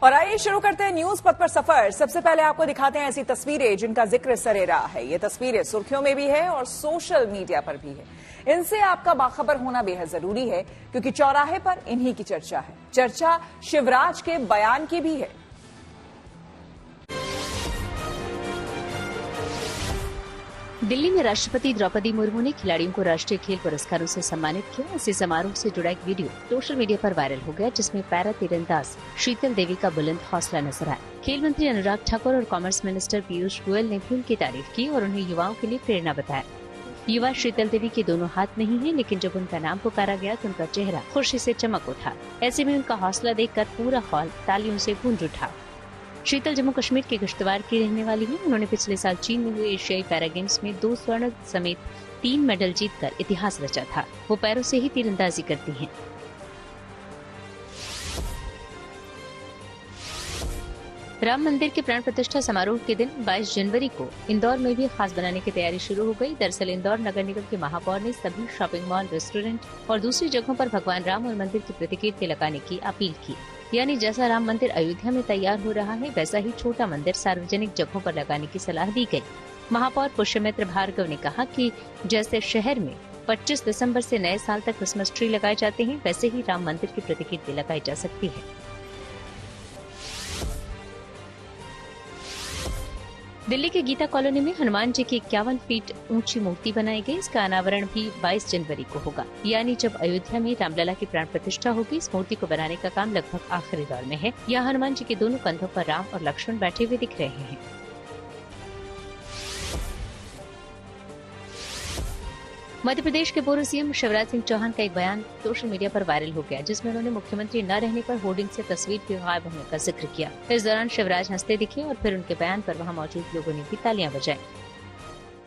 और आइए शुरू करते हैं न्यूज पथ पर सफर। सबसे पहले आपको दिखाते हैं ऐसी तस्वीरें जिनका जिक्र सरे रहा है। ये तस्वीरें सुर्खियों में भी है और सोशल मीडिया पर भी है। इनसे आपका बाखबर होना बेहद जरूरी है क्योंकि चौराहे पर इन्हीं की चर्चा है। चर्चा शिवराज के बयान की भी है। दिल्ली में राष्ट्रपति द्रौपदी मुर्मू ने खिलाड़ियों को राष्ट्रीय खेल पुरस्कारों से सम्मानित किया। इसी समारोह से जुड़ा एक वीडियो सोशल मीडिया पर वायरल हो गया, जिसमें पैरा तीरंदाज शीतल देवी का बुलंद हौसला नजर आया। खेल मंत्री अनुराग ठाकुर और कॉमर्स मिनिस्टर पीयूष गोयल ने भी उनकी तारीफ की और उन्हें युवाओं के लिए प्रेरणा बताया। युवा शीतल देवी के दोनों हाथ नहीं है, लेकिन जब उनका नाम पुकारा गया तो उनका चेहरा खुशी से चमक उठा। ऐसे में उनका हौसला देखकर पूरा हॉल तालियों से गूंज उठा। शीतल जम्मू कश्मीर के किश्तवाड़ की रहने वाली है। उन्होंने पिछले साल चीन में हुए एशियाई पैरा गेम्स में 2 स्वर्ण समेत 3 मेडल जीतकर इतिहास रचा था। वो पैरों से ही तीरंदाजी करती हैं। राम मंदिर के प्राण प्रतिष्ठा समारोह के दिन 22 जनवरी को इंदौर में भी खास बनाने की तैयारी शुरू हो गई। दरअसल इंदौर नगर निगम के महापौर ने सभी शॉपिंग मॉल, रेस्टोरेंट और दूसरी जगहों पर भगवान राम और मंदिर की प्रतिकृति लगाने की अपील की। यानी जैसा राम मंदिर अयोध्या में तैयार हो रहा है, वैसा ही छोटा मंदिर सार्वजनिक जगहों पर लगाने की सलाह दी गई। महापौर पुष्यमित्र भार्गव ने कहा कि जैसे शहर में 25 दिसंबर से नए साल तक क्रिसमस ट्री लगाए जाते हैं, वैसे ही राम मंदिर की प्रतिकृति लगाई जा सकती है। दिल्ली के गीता कॉलोनी में हनुमान जी की 51 फीट ऊंची मूर्ति बनाई गई। इसका अनावरण भी 22 जनवरी को होगा, यानी जब अयोध्या में रामलला की प्राण प्रतिष्ठा होगी। इस मूर्ति को बनाने का काम लगभग आखिरी दौर में है। यहाँ हनुमान जी के दोनों कंधों पर राम और लक्ष्मण बैठे हुए दिख रहे हैं। मध्य प्रदेश के पूर्व सीएम शिवराज सिंह चौहान का एक बयान सोशल मीडिया पर वायरल हो गया, जिसमें उन्होंने मुख्यमंत्री न रहने पर होर्डिंग से तस्वीर के गायब होने का जिक्र किया। इस दौरान शिवराज हंसते दिखे और फिर उनके बयान पर वहां मौजूद लोगों ने भी तालियां बजाई।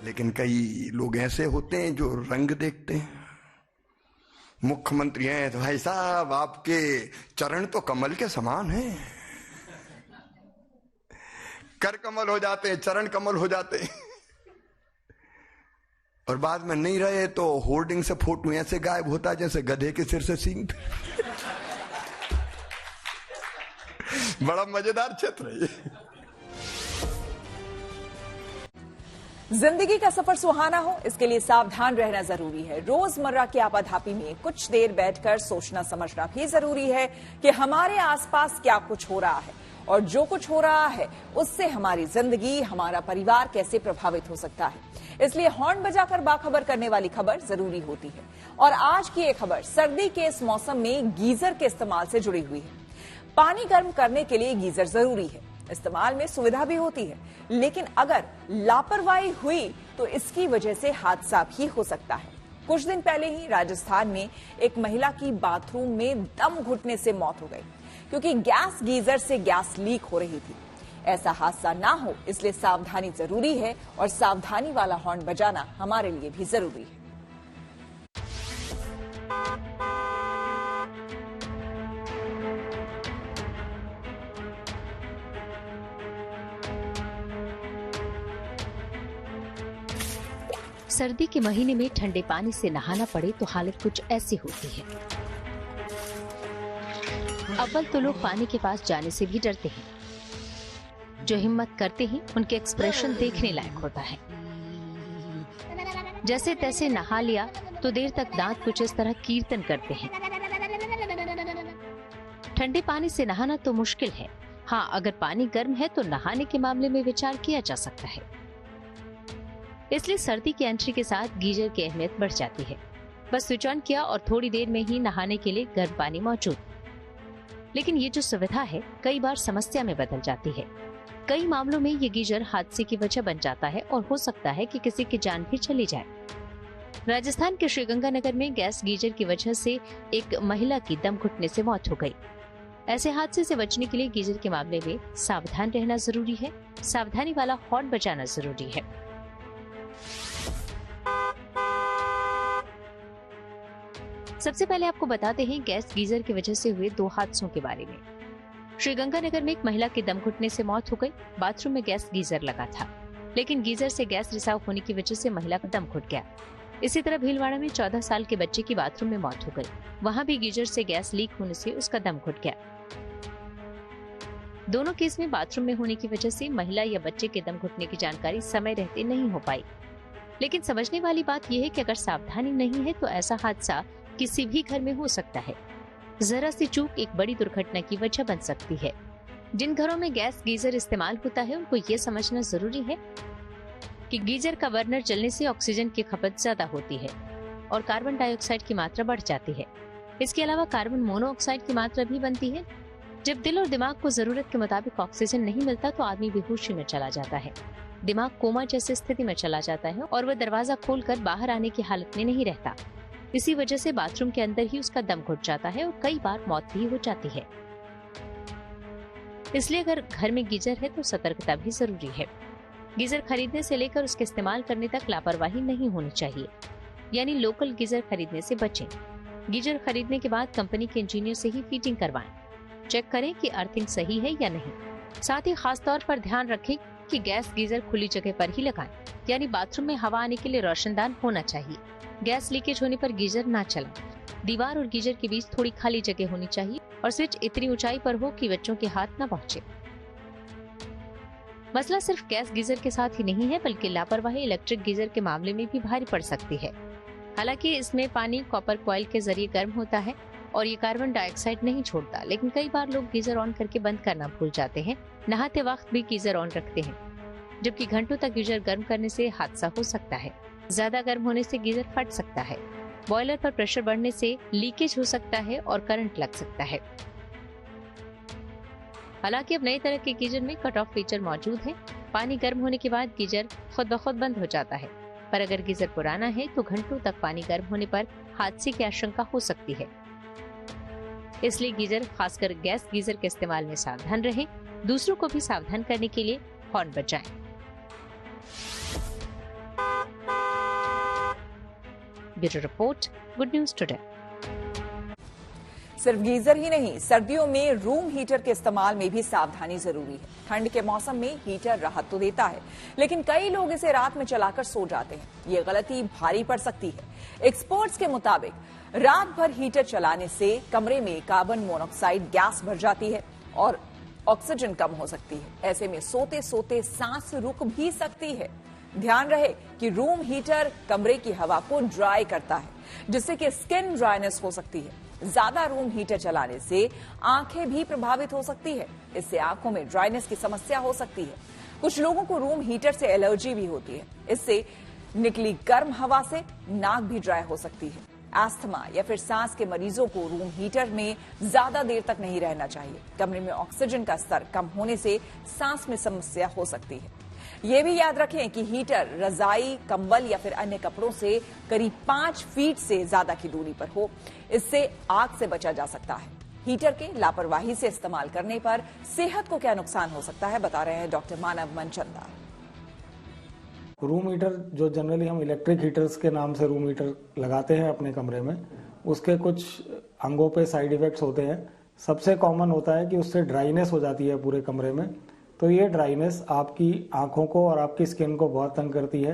लेकिन कई लोग ऐसे होते हैं जो रंग देखते हैं। मुख्यमंत्री हैं तो भाई साहब आपके चरण तो कमल के समान हैं, कर कमल हो जाते हैं, चरण कमल हो जाते हैं, और बाद में नहीं रहे तो होर्डिंग से फोटो ऐसे गायब होता है जैसे गधे के सिर से सींग। बड़ा मजेदार क्षेत्र है ये। जिंदगी का सफर सुहाना हो, इसके लिए सावधान रहना जरूरी है। रोजमर्रा की आपाधापी में कुछ देर बैठकर सोचना समझना भी जरूरी है कि हमारे आसपास क्या कुछ हो रहा है और जो कुछ हो रहा है उससे हमारी जिंदगी, हमारा परिवार कैसे प्रभावित हो सकता है। इसलिए हॉर्न बजाकर बाखबर करने वाली खबर जरूरी होती है। और आज की ये खबर सर्दी के इस मौसम में गीजर के इस्तेमाल से जुड़ी हुई है। पानी गर्म करने के लिए गीजर जरूरी है, इस्तेमाल में सुविधा भी होती है, लेकिन अगर लापरवाही हुई तो इसकी वजह से हादसा भी हो सकता है। कुछ दिन पहले ही राजस्थान में एक महिला की बाथरूम में दम घुटने से मौत हो गई क्योंकि गैस गीजर से गैस लीक हो रही थी। ऐसा हादसा ना हो इसलिए सावधानी जरूरी है और सावधानी वाला हॉर्न बजाना हमारे लिए भी जरूरी है। सर्दी के महीने में ठंडे पानी से नहाना पड़े तो हालत कुछ ऐसी होती है। अव्वल तो लोग पानी के पास जाने से भी डरते हैं। जो हिम्मत करते हैं उनके एक्सप्रेशन देखने लायक होता है। जैसे तैसे नहा लिया तो देर तक दांत कुछ इस तरह कीर्तन करते हैं। ठंडे पानी से नहाना तो मुश्किल है। हाँ, अगर पानी गर्म है तो नहाने के मामले में विचार किया जा सकता है। इसलिए सर्दी की एंट्री के साथ गीजर की अहमियत बढ़ जाती है। बस स्विच ऑन किया और थोड़ी देर में ही नहाने के लिए गर्म पानी मौजूद। लेकिन ये जो सुविधा है कई बार समस्या में बदल जाती है। कई मामलों में ये गीजर हादसे की वजह बन जाता है और हो सकता है कि किसी की जान भी चली जाए। राजस्थान के श्रीगंगानगर में गैस गीजर की वजह से एक महिला की दम घुटने से मौत हो गई। ऐसे हादसे से बचने के लिए गीजर के मामले में सावधान रहना जरूरी है। सावधानी वाला हॉर्न बजाना जरूरी है। सबसे पहले आपको बताते हैं गैस गीजर की वजह से हुए 2 हादसों के बारे में। श्रीगंगानगर में एक महिला की दम घुटने से मौत हो गई। बाथरूम में गैस गीजर लगा था, लेकिन गीजर से गैस रिसाव होने की वजह से महिला का दम घुट गया। इसी तरह भीलवाड़ा में 14 साल के बच्चे की बाथरूम में मौत हो गई। वहां भी गीजर से गैस लीक होने से उसका दम घुट गया। दोनों केस में बाथरूम में होने की वजह से महिला या बच्चे के दम घुटने की जानकारी समय रहते नहीं हो पाई। लेकिन समझने वाली बात यह है कि अगर सावधानी नहीं है तो ऐसा हादसा किसी भी घर में हो सकता है। जरा सी चूक एक बड़ी दुर्घटना की वजह बन सकती है। जिन घरों में गैस गीजर इस्तेमाल होता है उनको ये समझना जरूरी है कि गीजर का बर्नर जलने से ऑक्सीजन की खपत ज्यादा होती है और कार्बन डाइऑक्साइड की मात्रा बढ़ जाती है। इसके अलावा कार्बन मोनोऑक्साइड की मात्रा भी बनती है। जब दिल और दिमाग को जरूरत के मुताबिक ऑक्सीजन नहीं मिलता तो आदमी बेहोशी में चला जाता है, दिमाग कोमा जैसी स्थिति में चला जाता है और वह दरवाजा खोलकर बाहर आने की हालत में नहीं रहता। इसी वजह से बाथरूम के अंदर ही उसका दम घुट जाता है और कई बार मौत भी हो जाती है। इसलिए अगर घर में गीजर है तो सतर्कता भी जरूरी है। गीजर खरीदने से लेकर उसके इस्तेमाल करने तक लापरवाही नहीं होनी चाहिए, यानी लोकल गीजर खरीदने से बचें। गीजर खरीदने के बाद कंपनी के इंजीनियर से ही फिटिंग करवाएं। चेक करें कि अर्थिंग सही है या नहीं। साथ ही खास तौर पर ध्यान रखें कि गैस गीजर खुली जगह पर ही लगाएं, यानी बाथरूम में हवा आने के लिए रोशनदान होना चाहिए। गैस लीकेज होने पर गीजर ना चलाएं। दीवार और गीजर के बीच थोड़ी खाली जगह होनी चाहिए और स्विच इतनी ऊंचाई पर हो कि बच्चों के हाथ न पहुंचे। मसला सिर्फ गैस गीजर के साथ ही नहीं है, बल्कि लापरवाही इलेक्ट्रिक गीजर के मामले में भी भारी पड़ सकती है। हालांकि इसमें पानी कॉपर कॉइल के जरिए गर्म होता है और ये कार्बन डाइऑक्साइड नहीं छोड़ता, लेकिन कई बार लोग गीजर ऑन करके बंद करना भूल जाते हैं। नहाते वक्त भी गीजर ऑन रखते हैं, जबकि घंटों तक गीजर गर्म करने से हादसा हो सकता है। ज्यादा गर्म होने से गीजर फट सकता है, बॉयलर पर प्रेशर बढ़ने से लीकेज हो सकता है और करंट लग सकता है। हालांकि अब नई तरह के गीजर में कट ऑफ फीचर मौजूद है। पानी गर्म होने के बाद गीजर खुद ब खुद बंद हो जाता है, पर अगर गीजर पुराना है तो घंटों तक पानी गर्म होने पर हादसे की आशंका हो सकती है। इसलिए गीजर, खासकर गैस गीजर के इस्तेमाल में सावधान रहें। दूसरों को भी सावधान करने के लिए हॉर्न बजाएं। Bureau report, good news today. सिर्फ गीजर ही नहीं, सर्दियों में रूम हीटर के इस्तेमाल में भी सावधानी जरूरी है। ठंड के मौसम में हीटर राहत तो देता है, लेकिन कई लोग इसे रात में चलाकर सो जाते हैं। ये गलती भारी पड़ सकती है। एक्सपर्ट्स के मुताबिक रात भर हीटर चलाने से कमरे में कार्बन मोनोऑक्साइड गैस भर जाती है और ऑक्सीजन कम हो सकती है। ऐसे में सोते सोते सांस रुक भी सकती है। ध्यान रहे कि रूम हीटर कमरे की हवा को ड्राई करता है, जिससे कि स्किन ड्राइनेस हो सकती है। ज्यादा रूम हीटर चलाने से आंखें भी प्रभावित हो सकती है। इससे आंखों में ड्राइनेस की समस्या हो सकती है। कुछ लोगों को रूम हीटर से एलर्जी भी होती है। इससे निकली गर्म हवा से नाक भी ड्राई हो सकती है। अस्थमा या फिर सांस के मरीजों को रूम हीटर में ज्यादा देर तक नहीं रहना चाहिए। कमरे में ऑक्सीजन का स्तर कम होने से सांस में समस्या हो सकती है। ये भी याद रखें कि हीटर रजाई, कंबल या फिर अन्य कपड़ों से करीब 5 फीट से ज्यादा की दूरी पर हो। इससे आग से बचा जा सकता है। हीटर के लापरवाही से इस्तेमाल करने पर सेहत को क्या नुकसान हो सकता है, बता रहे हैं डॉक्टर मानव मनचंदा। रूम हीटर जो जनरली हम इलेक्ट्रिक हीटर्स के नाम से रूम हीटर लगाते हैं अपने कमरे में, उसके कुछ अंगों पे साइड इफेक्ट्स होते हैं। सबसे कॉमन होता है कि उससे ड्राइनेस हो जाती है पूरे कमरे में। तो ये ड्राइनेस आपकी आंखों को और आपकी स्किन को बहुत तंग करती है।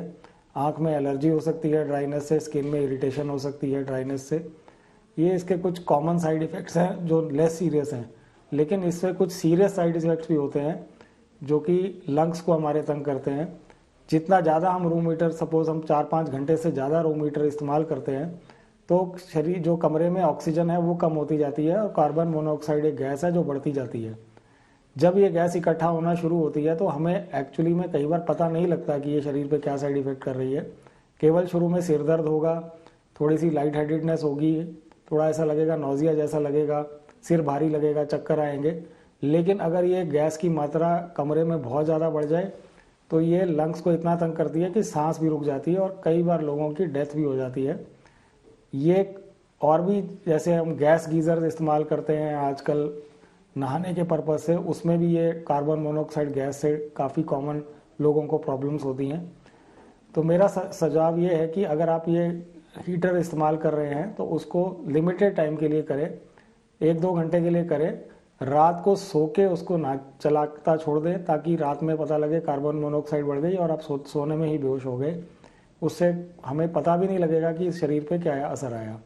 आंख में एलर्जी हो सकती है ड्राइनेस से, स्किन में इरिटेशन हो सकती है ड्राइनेस से। ये इसके कुछ कॉमन साइड इफेक्ट्स हैं जो लेस सीरियस हैं, लेकिन इससे कुछ सीरियस साइड इफेक्ट्स भी होते हैं जो कि लंग्स को हमारे तंग करते हैं। जितना ज़्यादा हम रूम हीटर, सपोज हम 4-5 घंटे से ज़्यादा रूम हीटर इस्तेमाल करते हैं तो शरीर, जो कमरे में ऑक्सीजन है वो कम होती जाती है और कार्बन मोनोऑक्साइड एक गैस है जो बढ़ती जाती है। जब ये गैस इकट्ठा होना शुरू होती है तो हमें एक्चुअली में कई बार पता नहीं लगता कि ये शरीर पे क्या साइड इफेक्ट कर रही है। केवल शुरू में सिर दर्द होगा, थोड़ी सी लाइट हेडेडनेस होगी, थोड़ा ऐसा लगेगा नौजिया जैसा लगेगा, सिर भारी लगेगा, चक्कर आएंगे। लेकिन अगर ये गैस की मात्रा कमरे में बहुत ज़्यादा बढ़ जाए तो ये लंग्स को इतना तंग करती है कि सांस भी रुक जाती है और कई बार लोगों की डेथ भी हो जाती है। ये और भी, जैसे हम गैस गीजर इस्तेमाल करते हैं आजकल नहाने के पर्पज से, उसमें भी ये कार्बन मोनोऑक्साइड गैस से काफ़ी कॉमन लोगों को प्रॉब्लम्स होती हैं। तो मेरा सुझाव ये है कि अगर आप ये हीटर इस्तेमाल कर रहे हैं तो उसको लिमिटेड टाइम के लिए करें, 1-2 घंटे के लिए करें। रात को सो के उसको ना चलाता छोड़ दें ताकि रात में पता लगे कार्बन मोनोऑक्साइड बढ़ गई और आप सोने में ही बेहोश हो गए। उससे हमें पता भी नहीं लगेगा कि शरीर पे क्या असर आया।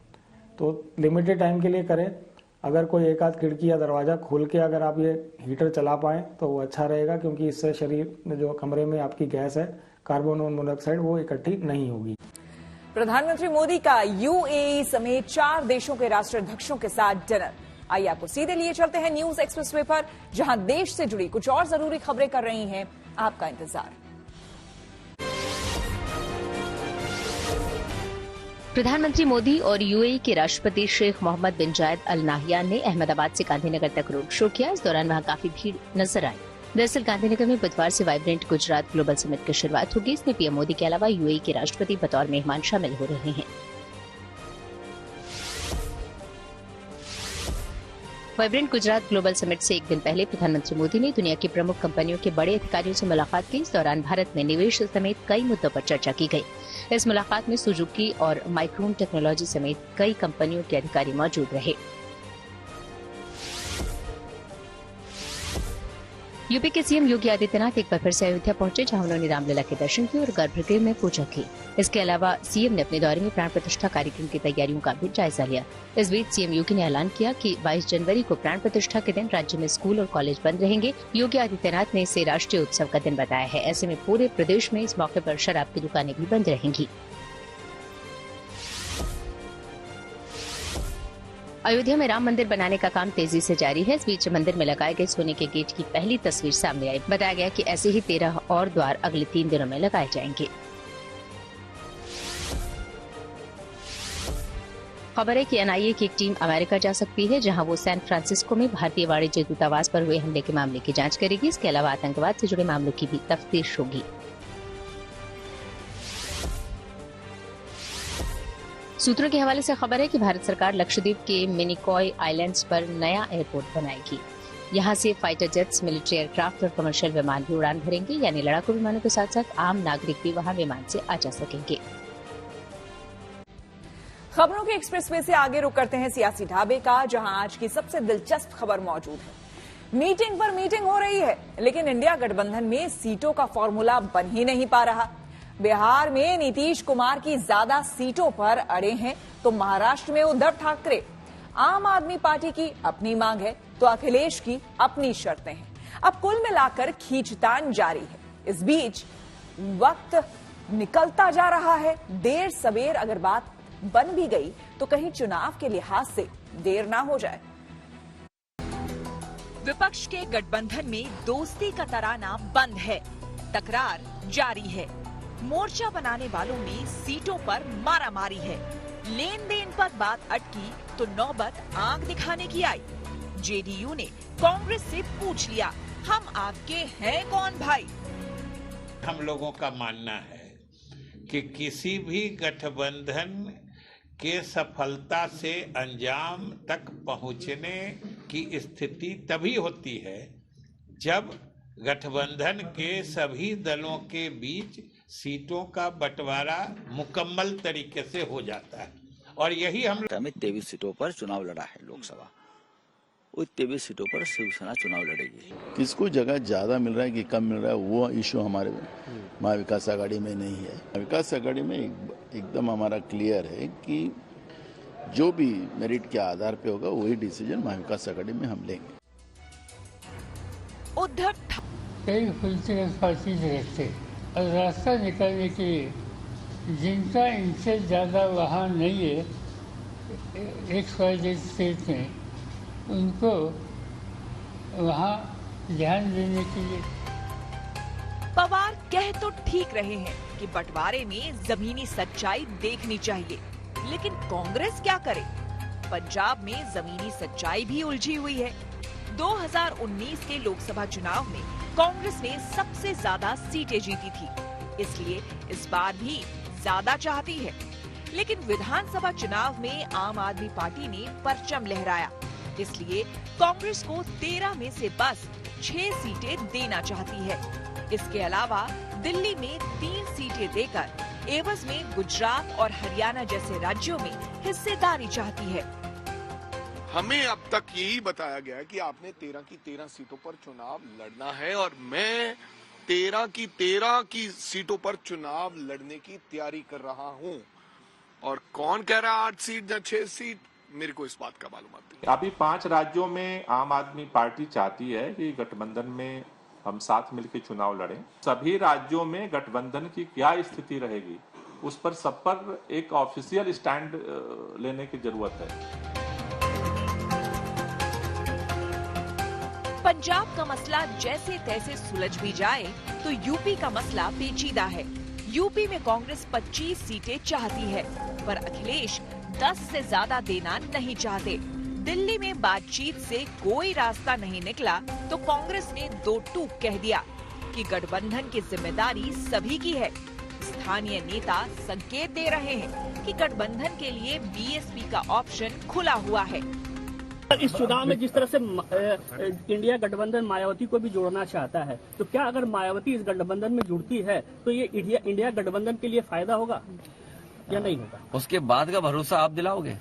तो लिमिटेड टाइम के लिए करें। अगर कोई एक आध खिड़की या दरवाज़ा खोल के अगर आप ये हीटर चला पाएँ तो वो अच्छा रहेगा, क्योंकि इससे शरीर में जो कमरे में आपकी गैस है कार्बन मोनोऑक्साइड वो इकट्ठी नहीं होगी। प्रधानमंत्री मोदी का यूएई समेत 4 देशों के राष्ट्राध्यक्षों के साथ डिनर। आइए आपको सीधे लिए चलते हैं न्यूज एक्सप्रेसवे पर, जहां देश से जुड़ी कुछ और जरूरी खबरें कर रही हैं आपका इंतजार। प्रधानमंत्री मोदी और यूएई के राष्ट्रपति शेख मोहम्मद बिन जायद अल नाहयान ने अहमदाबाद से गांधीनगर तक रोड शो किया। इस दौरान वहां काफी भीड़ नजर आई। दरअसल गांधीनगर में बुधवार से वाइब्रेंट गुजरात ग्लोबल समिट की शुरुआत होगी। इसमें पीएम मोदी के अलावा यूएई के राष्ट्रपति बतौर मेहमान शामिल हो रहे हैं। वाइब्रेंट गुजरात ग्लोबल समिट से एक दिन पहले प्रधानमंत्री मोदी ने दुनिया की प्रमुख कंपनियों के बड़े अधिकारियों से मुलाकात की। इस दौरान भारत में निवेश समेत कई मुद्दों पर चर्चा की गई। इस मुलाकात में सुजुकी और माइक्रोन टेक्नोलॉजी समेत कई कंपनियों के अधिकारी मौजूद रहे। यूपी के सीएम योगी आदित्यनाथ एक बार फिर से अयोध्या पहुंचे, जहां उन्होंने रामलला के दर्शन किए और गर्भगृह में पूजा की। इसके अलावा सीएम ने अपने दौरे में प्राण प्रतिष्ठा कार्यक्रम की तैयारियों का भी जायजा लिया। इस बीच सीएम योगी ने ऐलान किया कि 22 जनवरी को प्राण प्रतिष्ठा के दिन राज्य में स्कूल और कॉलेज बंद रहेंगे। योगी आदित्यनाथ ने इसे राष्ट्रीय उत्सव का दिन बताया है। ऐसे में पूरे प्रदेश में इस मौके पर शराब की दुकानें भी बंद रहेंगी। अयोध्या में राम मंदिर बनाने का काम तेजी से जारी है। इस बीच मंदिर में लगाए गए सोने के गेट की पहली तस्वीर सामने आई। बताया गया कि ऐसे ही 13 और द्वार अगले 3 दिनों में लगाए जाएंगे। खबर है कि एनआईए की एक टीम अमेरिका जा सकती है, जहां वो सैन फ्रांसिस्को में भारतीय वाणिज्य दूतावास पर हुए हमले के मामले की जांच करेगी। इसके अलावा आतंकवाद से जुड़े मामलों की भी तफ्तीश होगी। सूत्रों के हवाले से खबर है कि भारत सरकार लक्षद्वीप के मिनिकॉय आइलैंड्स पर नया एयरपोर्ट बनाएगी। यहां से फाइटर जेट्स, मिलिट्री एयरक्राफ्ट और कमर्शियल विमान भी उड़ान भरेंगे, यानी लड़ाकू विमानों के साथ साथ आम नागरिक भी वहां विमान से आ जा सकेंगे। खबरों के एक्सप्रेसवे से आगे रुक करते हैं सियासी ढाबे का, जहां आज की सबसे दिलचस्प खबर मौजूद है। मीटिंग पर मीटिंग हो रही है, लेकिन इंडिया गठबंधन में सीटों का फॉर्मूला बन ही नहीं पा रहा। बिहार में नीतीश कुमार की ज्यादा सीटों पर अड़े हैं, तो महाराष्ट्र में उद्धव ठाकरे। आम आदमी पार्टी की अपनी मांग है, तो अखिलेश की अपनी शर्तें हैं। अब कुल मिलाकर खींचतान जारी है। इस बीच वक्त निकलता जा रहा है। देर सबेर अगर बात बन भी गई तो कहीं चुनाव के लिहाज से देर ना हो जाए। विपक्ष के गठबंधन में दोस्ती का तराना बंद है, तकरार जारी है। मोर्चा बनाने वालों में सीटों पर मारामारी है। लेन देन पर बात अटकी तो नौबत आंख दिखाने की आई। जेडीयू ने कांग्रेस से पूछ लिया, हम आपके हैं कौन भाई? हम लोगों का मानना है कि किसी भी गठबंधन के सफलता से अंजाम तक पहुंचने की स्थिति तभी होती है जब गठबंधन के सभी दलों के बीच सीटों का बंटवारा मुकम्मल तरीके से हो जाता है। और यही हम 23 सीटों पर चुनाव लड़ा है लोकसभा, उन 23 सीटों पर शिवसेना चुनाव लड़ेगी। किसको जगह ज्यादा मिल रहा है कि कम मिल रहा है, वो इश्यू हमारे महाविकास आघाड़ी में नहीं है। विकास आघाड़ी में एकदम हमारा क्लियर है कि जो भी मेरिट के आधार पे होगा वही डिसीजन महाविकास आघाड़ी में हम लेंगे। उद्धव कई पॉलिटिकल पार्टीज रहते और रास्ता निकालने के लिए जिनका इनसे ज़्यादा वहाँ नहीं है XYZ स्टेट में, उनको वहाँ ध्यान देने के लिए। पवार कह तो ठीक रहे हैं कि बंटवारे में जमीनी सच्चाई देखनी चाहिए, लेकिन कांग्रेस क्या करे? पंजाब में जमीनी सच्चाई भी उलझी हुई है। 2019 के लोकसभा चुनाव में कांग्रेस ने सबसे ज्यादा सीटें जीती थी, इसलिए इस बार भी ज्यादा चाहती है। लेकिन विधानसभा चुनाव में आम आदमी पार्टी ने परचम लहराया, इसलिए कांग्रेस को 13 में से बस 6 सीटें देना चाहती है। इसके अलावा दिल्ली में 3 सीटें देकर एवज में गुजरात और हरियाणा जैसे राज्यों में हिस्सेदारी चाहती है। हमें अब तक यही बताया गया कि आपने 13 की 13 सीटों पर चुनाव लड़ना है और मैं 13 की सीटों पर चुनाव लड़ने की तैयारी कर रहा हूं। और कौन कह रहा 8 सीट या 6 सीट, मेरे को इस बात का मालूम नहीं। अभी 5 राज्यों में आम आदमी पार्टी चाहती है कि गठबंधन में हम साथ मिलकर चुनाव लड़ें। सभी राज्यों में गठबंधन की क्या स्थिति रहेगी, उस पर सब पर एक ऑफिशियल स्टैंड लेने की जरूरत है। पंजाब का मसला जैसे तैसे सुलझ भी जाए तो यूपी का मसला पेचीदा है। यूपी में कांग्रेस 25 सीटें चाहती है, पर अखिलेश 10 से ज्यादा देना नहीं चाहते। दिल्ली में बातचीत से कोई रास्ता नहीं निकला तो कांग्रेस ने दो टूक कह दिया कि गठबंधन की जिम्मेदारी सभी की है। स्थानीय नेता संकेत दे रहे हैं कि गठबंधन के लिए बीएसपी का ऑप्शन खुला हुआ है। इस चुनाव में जिस तरह से इंडिया गठबंधन मायावती को भी जोड़ना चाहता है, तो क्या अगर मायावती इस गठबंधन में जुड़ती है तो ये इंडिया गठबंधन के लिए फायदा होगा या नहीं होगा? उसके बाद का भरोसा आप दिलाओगे?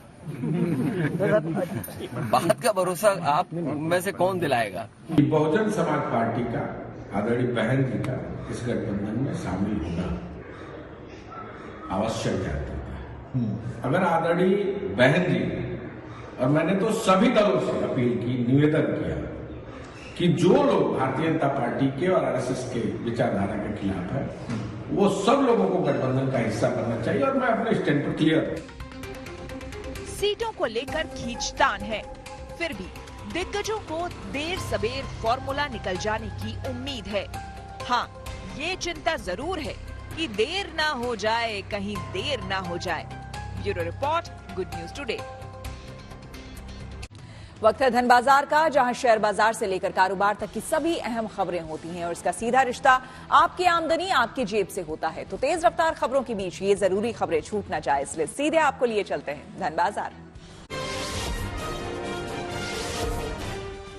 बाद का भरोसा आप में से कौन दिलाएगा? बहुजन समाज पार्टी का आदरणीय बहन जी का इस गठबंधन में शामिल होना आवश्यक है। अगर आदरणीय बहन जी, और मैंने तो सभी दलों से अपील की, निवेदन किया कि जो लोग भारतीय जनता पार्टी के और आरएसएस के विचारधारा के खिलाफ है, वो सब लोगों को गठबंधन का हिस्सा बनना चाहिए, और मैं अपने स्टैंड पर क्लियर हूं। सीटों को लेकर खींचतान है, फिर भी दिग्गजों को देर सबेर फॉर्मूला निकल जाने की उम्मीद है। हाँ, ये चिंता जरूर है कि देर ना हो जाए, कहीं देर ना हो जाए। Bureau report, good news today. वक्त है धन बाजार का, जहां शेयर बाजार से लेकर कारोबार तक की सभी अहम खबरें होती हैं और इसका सीधा रिश्ता आपकी आमदनी आपकी जेब से होता है। तो तेज रफ्तार खबरों के बीच ये जरूरी खबरें छूट ना जाए, इसलिए सीधे आपको लिए चलते हैं धन बाजार।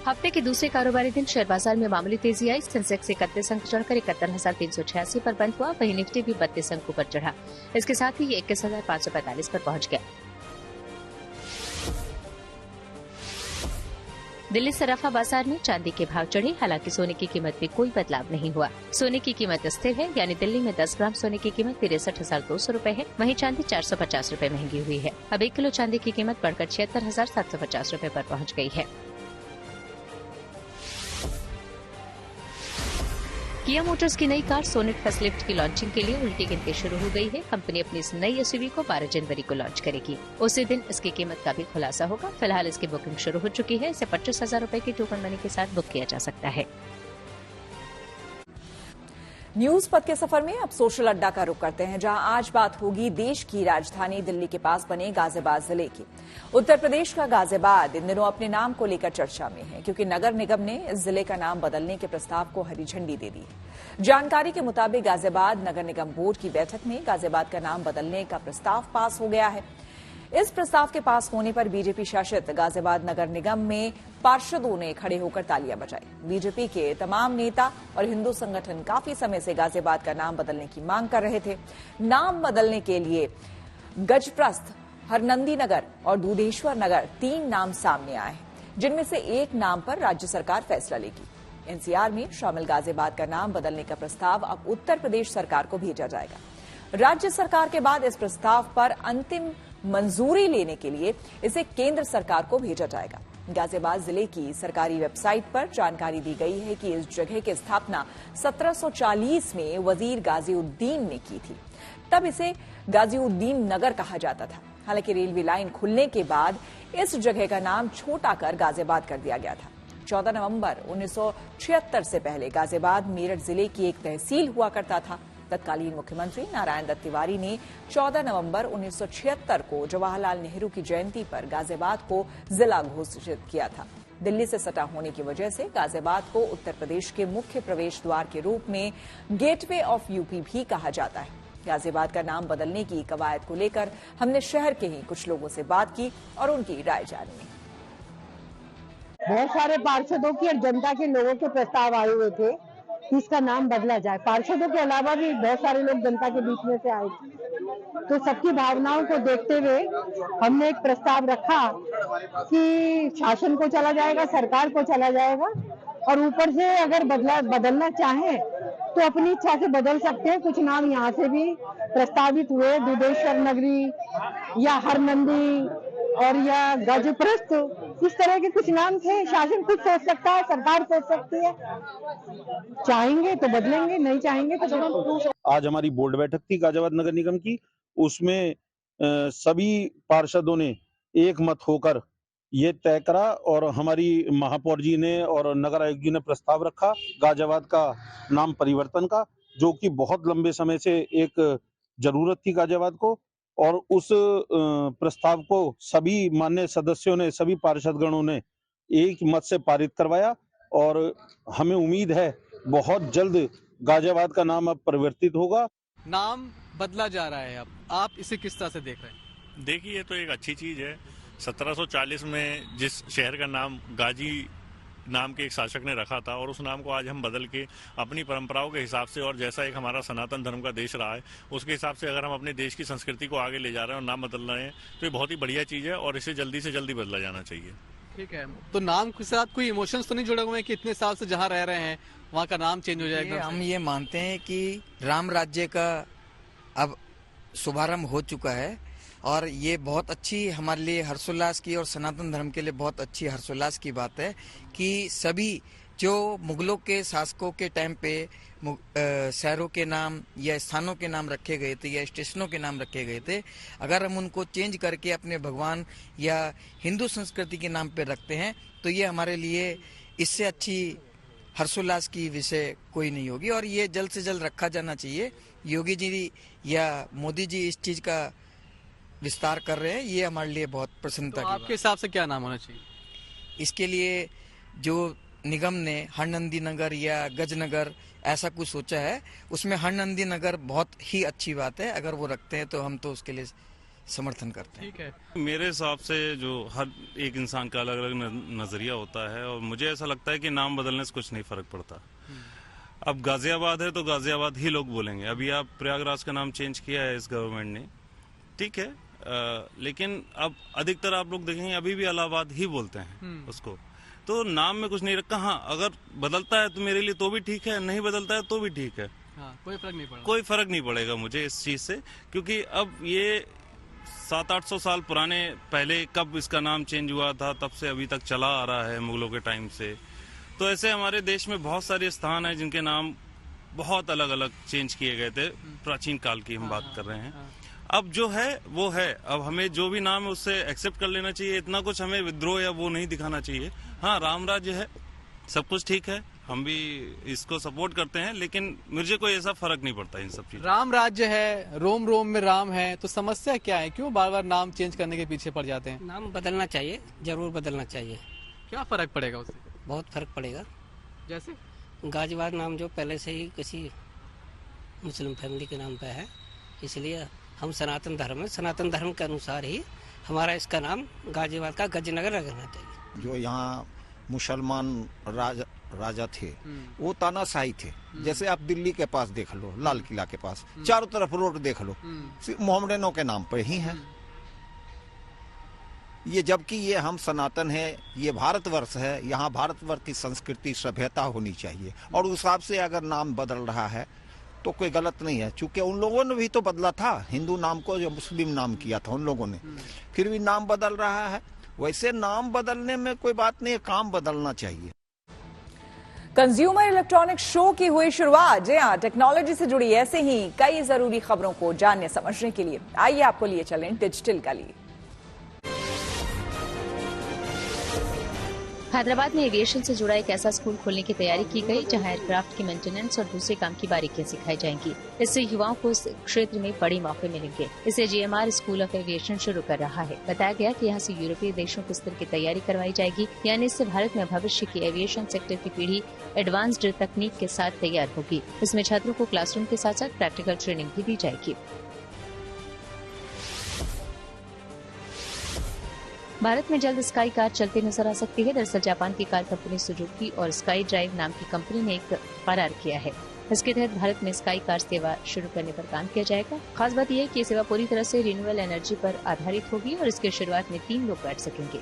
हफ्ते के दूसरे कारोबारी दिन शेयर बाजार में मामूली तेजी आई। सेंसेक्स 31 अंक चढ़कर 71,386 पर बंद हुआ। वहीं निफ्टी भी 32 अंकों पर चढ़ा। इसके साथ ही ये 21,545 पर पहुंच गया। दिल्ली सराफा बाजार में चांदी के भाव चढ़े, हालांकि सोने की कीमत में कोई बदलाव नहीं हुआ। सोने की कीमत स्थिर है, यानी दिल्ली में 10 ग्राम सोने की कीमत 63,200 रूपए है। वहीं चांदी 450 रूपए महंगी हुई है। अब 1 किलो चांदी की कीमत बढ़कर 76,750 रूपए पर पहुंच गई है। किया मोटर्स की नई कार सोनेट फेसलिफ्ट की लॉन्चिंग के लिए उल्टी गिनती शुरू हो गई है। कंपनी अपनी इस नई एसयूवी को 12 जनवरी को लॉन्च करेगी। उसी दिन इसकी कीमत का भी खुलासा होगा। फिलहाल इसकी बुकिंग शुरू हो चुकी है। इसे 25,000 रूपए की टोकन मनी के साथ बुक किया जा सकता है। न्यूज पथ के सफर में अब सोशल अड्डा का रुख करते हैं, जहां आज बात होगी देश की राजधानी दिल्ली के पास बने गाजियाबाद जिले की। उत्तर प्रदेश का गाजियाबाद इन दिनों अपने नाम को लेकर चर्चा में है, क्योंकि नगर निगम ने इस जिले का नाम बदलने के प्रस्ताव को हरी झंडी दे दी। जानकारी के मुताबिक गाजियाबाद नगर निगम बोर्ड की बैठक में गाजियाबाद का नाम बदलने का प्रस्ताव पास हो गया है। इस प्रस्ताव के पास होने पर बीजेपी शासित गाजियाबाद नगर निगम में पार्षदों ने खड़े होकर तालियां बजाई। बीजेपी के तमाम नेता और हिंदू संगठन काफी समय से गाजियाबाद का नाम बदलने की मांग कर रहे थे। नाम बदलने के लिए गजप्रस्थ, हरनंदी नगर और दूधेश्वर नगर 3 नाम सामने आए हैं, जिनमें से एक नाम पर राज्य सरकार फैसला लेगी। एनसीआर में शामिल गाजियाबाद का नाम बदलने का प्रस्ताव अब उत्तर प्रदेश सरकार को भेजा जाएगा। राज्य सरकार के बाद इस प्रस्ताव पर अंतिम मंजूरी लेने के लिए इसे केंद्र सरकार को भेजा जाएगा। गाजियाबाद जिले की सरकारी वेबसाइट पर जानकारी दी गई है कि इस जगह की स्थापना 1740 में वजीर गाजीउद्दीन ने की थी। तब इसे गाजीउद्दीन नगर कहा जाता था। हालांकि रेलवे लाइन खुलने के बाद इस जगह का नाम छोटा कर गाजियाबाद कर दिया गया था। 14 नवंबर 1976 से पहले गाजियाबाद मेरठ जिले की एक तहसील हुआ करता था। तत्कालीन मुख्यमंत्री नारायण दत्त तिवारी ने 14 नवंबर 1976 को जवाहरलाल नेहरू की जयंती पर गाजियाबाद को जिला घोषित किया था। दिल्ली से सटा होने की वजह से गाजियाबाद को उत्तर प्रदेश के मुख्य प्रवेश द्वार के रूप में गेटवे ऑफ यूपी भी कहा जाता है। गाजियाबाद का नाम बदलने की कवायद को लेकर हमने शहर के ही कुछ लोगों से बात की और उनकी राय जानी। बहुत सारे पार्षदों की और जनता के लोगों के प्रस्ताव आए हुए थे कि इसका नाम बदला जाए। पार्षदों के अलावा भी बहुत सारे लोग जनता के बीच में से आए थे, तो सबकी भावनाओं को देखते हुए हमने एक प्रस्ताव रखा कि शासन को चला जाएगा, सरकार को चला जाएगा, और ऊपर से अगर बदलना चाहें तो अपनी इच्छा से बदल सकते हैं। कुछ नाम यहाँ से भी प्रस्तावित हुए, दूधेश्वर नगरी या हरनंदी और या गजप्रस्थ, इस तरह के कुछ नाम थे। शासन खुद सोच सकता है, सरकार सोच सकती है, चाहेंगे तो बदलेंगे, नहीं चाहेंगे तो बदलेंगे। आज हमारी बोर्ड बैठक थी गाजियाबाद नगर निगम की, उसमें सभी पार्षदों ने एक मत होकर ये तय करा और हमारी महापौर जी ने और नगर आयुक्त जी ने प्रस्ताव रखा गाजियाबाद का नाम परिवर्तन का, जो कि बहुत लंबे समय से एक जरूरत थी गाजियाबाद को। और उस प्रस्ताव को सभी माननीय सदस्यों ने, सभी पार्षदगणों ने एक मत से पारित करवाया और हमें उम्मीद है बहुत जल्द गाजियाबाद का नाम अब परिवर्तित होगा। नाम बदला जा रहा है, अब आप इसे किस तरह से देख रहे हैं? देखिए, ये तो एक अच्छी चीज है। 1740 में जिस शहर का नाम गाजी नाम के एक शासक ने रखा था और उस नाम को आज हम बदल के अपनी परंपराओं के हिसाब से और जैसा एक हमारा सनातन धर्म का देश रहा है उसके हिसाब से अगर हम अपने देश की संस्कृति को आगे ले जा रहे हैं और नाम बदल रहे हैं तो ये बहुत ही बढ़िया चीज है और इसे जल्दी से जल्दी बदला जाना चाहिए। ठीक है, तो नाम के साथ कोई इमोशंस तो नहीं जुड़े हुए हैं कि इतने साल से जहाँ रह रहे हैं वहाँ का नाम चेंज हो जाएगा? हम ये मानते हैं कि राम राज्य का अब शुभारंभ हो चुका है और ये बहुत अच्छी हमारे लिए हर्षोल्लास की और सनातन धर्म के लिए बहुत अच्छी हर्षोल्लास की बात है कि सभी जो मुगलों के शासकों के टाइम पे शहरों के नाम या स्थानों के नाम रखे गए थे या स्टेशनों के नाम रखे गए थे, अगर हम उनको चेंज करके अपने भगवान या हिंदू संस्कृति के नाम पे रखते हैं तो ये हमारे लिए इससे अच्छी हर्षोल्लास की विषय कोई नहीं होगी और ये जल्द से जल्द रखा जाना चाहिए। योगी जी या मोदी जी इस चीज का विस्तार कर रहे हैं, ये हमारे लिए बहुत प्रसन्नता की बात है। आपके हिसाब से क्या नाम होना चाहिए? इसके लिए जो निगम ने हरनंदी नगर या गजनगर ऐसा कुछ सोचा है, उसमें हरनंदी नगर बहुत ही अच्छी बात है। अगर वो रखते हैं तो हम तो उसके लिए समर्थन करते हैं। ठीक है, मेरे हिसाब से जो हर एक इंसान का अलग अलग नजरिया होता है और मुझे ऐसा लगता है कि नाम बदलने से कुछ नहीं फर्क पड़ता। अब गाजियाबाद है तो गाजियाबाद ही लोग बोलेंगे। अभी आप प्रयागराज का नाम चेंज किया है इस गवर्नमेंट ने, ठीक है, लेकिन अब अधिकतर आप लोग देखेंगे अभी भी इलाहाबाद ही बोलते हैं उसको, तो नाम में कुछ नहीं रखा। हाँ, अगर बदलता है तो मेरे लिए तो भी ठीक है, नहीं बदलता है तो भी ठीक है। हाँ, कोई फर्क नहीं पड़ेगा। कोई फर्क नहीं पड़ेगा मुझे इस चीज से, क्योंकि अब ये 700-800 साल पुराने पहले कब इसका नाम चेंज हुआ था तब से अभी तक चला आ रहा है मुगलों के टाइम से। तो ऐसे हमारे देश में बहुत सारे स्थान हैं जिनके नाम बहुत अलग अलग चेंज किए गए थे, प्राचीन काल की हम बात कर रहे हैं। अब जो है वो है, अब हमें जो भी नाम है उससे एक्सेप्ट कर लेना चाहिए। इतना कुछ हमें विद्रोह या वो नहीं दिखाना चाहिए। हाँ, राम राज्य है, सब कुछ ठीक है, हम भी इसको सपोर्ट करते हैं, लेकिन मुझे कोई ऐसा फर्क नहीं पड़ता इन सब चीजों। राम राज्य है, रोम रोम में राम है, तो समस्या क्या है? क्यों बार बार नाम चेंज करने के पीछे पड़ जाते हैं? नाम बदलना चाहिए, जरूर बदलना चाहिए। क्या फर्क पड़ेगा उससे? बहुत फर्क पड़ेगा। जैसे गाजियाबाद नाम जो पहले से ही किसी मुस्लिम फैमिली के नाम पे है, इसलिए हम सनातन धर्म है, सनातन धर्म के अनुसार ही हमारा इसका नाम गाजियाबाद का गजनगर रखना चाहिए। जो यहाँ मुसलमान राजा थे वो तानाशाही थे। जैसे आप दिल्ली के पास देख लो, लाल किला के पास चारों तरफ रोड देख लो, सिर्फ मोहम्मदनों के नाम पर ही है ये, जबकि ये हम सनातन है, ये भारतवर्ष है, यहाँ भारतवर्ष की संस्कृति सभ्यता होनी चाहिए और उस हिसाब से अगर नाम बदल रहा है तो कोई गलत नहीं है। चूंकि उन लोगों ने भी तो बदला था, हिंदू नाम को जो मुस्लिम नाम किया था उन लोगों ने, फिर भी नाम बदल रहा है। वैसे नाम बदलने में कोई बात नहीं है, काम बदलना चाहिए। कंज्यूमर इलेक्ट्रॉनिक शो की हुई शुरुआत। जी हाँ, टेक्नोलॉजी से जुड़ी ऐसे ही कई जरूरी खबरों को जानने समझने के लिए आइए आपको लिए चलें डिजिटल गली। हैदराबाद में एविएशन से जुड़ा एक ऐसा स्कूल खोलने की तैयारी की गई जहां एयरक्राफ्ट की मेंटेनेंस और दूसरे काम की बारीकियां सिखाई जाएंगी। इससे युवाओं को इस क्षेत्र में बड़े मौके मिलेंगे। इसे GMR स्कूल ऑफ एविएशन शुरू कर रहा है। बताया गया कि यहां से यूरोपीय देशों के स्तर की तैयारी करवाई जाएगी, यानी इससे भारत में भविष्य की एविएशन सेक्टर की पीढ़ी एडवांस्ड तकनीक के साथ तैयार होगी। इसमें छात्रों को क्लासरूम के साथ साथ प्रैक्टिकल ट्रेनिंग भी दी जाएगी। भारत में जल्द स्काई कार चलती नजर आ सकती है। दरअसल जापान की कार कंपनी सुजुकी और स्काई ड्राइव नाम की कंपनी ने एक करार किया है। इसके तहत भारत में स्काई कार सेवा शुरू करने पर काम किया जाएगा। खास बात यह है कि ये सेवा पूरी तरह से रिन्यूएबल एनर्जी पर आधारित होगी और इसकी शुरुआत में 3 लोग बैठ सकेंगे।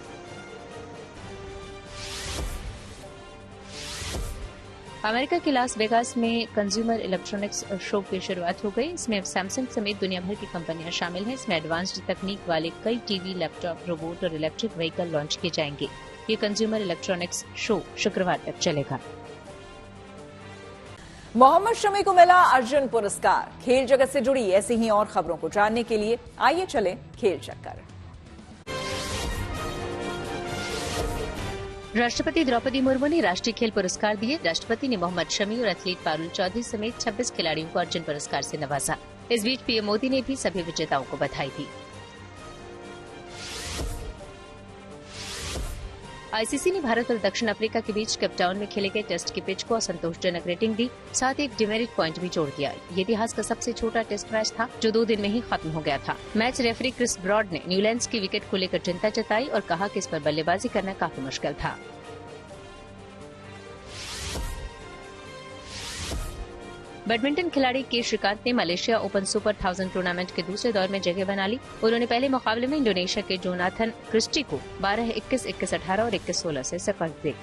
अमेरिका के लास वेगास में कंज्यूमर इलेक्ट्रॉनिक्स शो की शुरुआत हो गई। इसमें सैमसंग समेत दुनिया भर की कंपनियां शामिल हैं। इसमें एडवांस्ड तकनीक वाले कई टीवी, लैपटॉप, रोबोट और इलेक्ट्रिक व्हीकल लॉन्च किए जाएंगे। ये कंज्यूमर इलेक्ट्रॉनिक्स शो शुक्रवार तक चलेगा। मोहम्मद शमी को मिला अर्जुन पुरस्कार। खेल जगत से जुड़ी ऐसी ही और खबरों को जानने के लिए आइए चले खेल चक्कर। राष्ट्रपति द्रौपदी मुर्मू ने राष्ट्रीय खेल पुरस्कार दिए। राष्ट्रपति ने मोहम्मद शमी और एथलीट पारुल चौधरी समेत 26 खिलाड़ियों को अर्जुन पुरस्कार से नवाजा। इस बीच पीएम मोदी ने भी सभी विजेताओं को बधाई दी। आईसीसी ने भारत और दक्षिण अफ्रीका के बीच केपटाउन में खेले गए टेस्ट की पिच को असंतोषजनक रेटिंग दी, साथ एक डिमेरिट पॉइंट भी जोड़ दिया। ये इतिहास का सबसे छोटा टेस्ट मैच था जो 2 दिन में ही खत्म हो गया था। मैच रेफरी क्रिस ब्रॉड ने न्यूलैंड्स की विकेट को लेकर चिंता जताई और कहा कि इस पर बल्लेबाजी करना काफी मुश्किल था। बैडमिंटन खिलाड़ी के श्रीकांत ने मलेशिया ओपन सुपर 1000 टूर्नामेंट के दूसरे दौर में जगह बना ली। उन्होंने पहले मुकाबले में इंडोनेशिया के जोनाथन क्रिस्टी को 12-21, 21-18 और 21-16 से शिकस्त दी।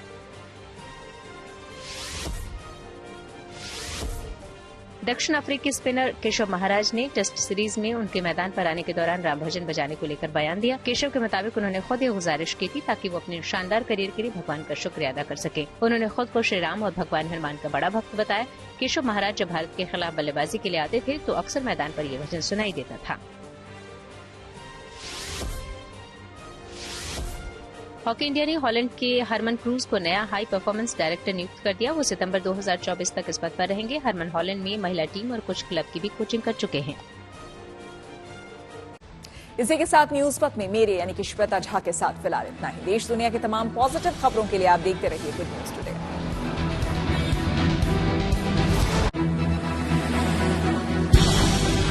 दक्षिण अफ्रीकी स्पिनर केशव महाराज ने टेस्ट सीरीज में उनके मैदान पर आने के दौरान राम भजन बजाने को लेकर बयान दिया। केशव के मुताबिक उन्होंने खुद ये गुजारिश की थी ताकि वो अपने शानदार करियर के लिए भगवान का शुक्रिया अदा कर सके। उन्होंने खुद को श्री राम और भगवान हनुमान का बड़ा भक्त बताया। केशव महाराज जब भारत के खिलाफ बल्लेबाजी के लिए आते थे तो अक्सर मैदान पर ये भजन सुनाई देता था। हॉकी इंडिया ने हॉलैंड के हरमन क्रूज को नया हाई परफॉर्मेंस डायरेक्टर नियुक्त कर दिया। वो सितंबर 2024 तक इस पद पर रहेंगे। हरमन हॉलैंड में महिला टीम और कुछ क्लब की भी कोचिंग कर चुके हैं। इसी के साथ न्यूज पथ में मेरे यानी कि श्वेता झा के साथ फिलहाल इतना ही। देश दुनिया की तमाम पॉजिटिव खबरों के लिए आप देखते रहिए गुड न्यूज टुडे।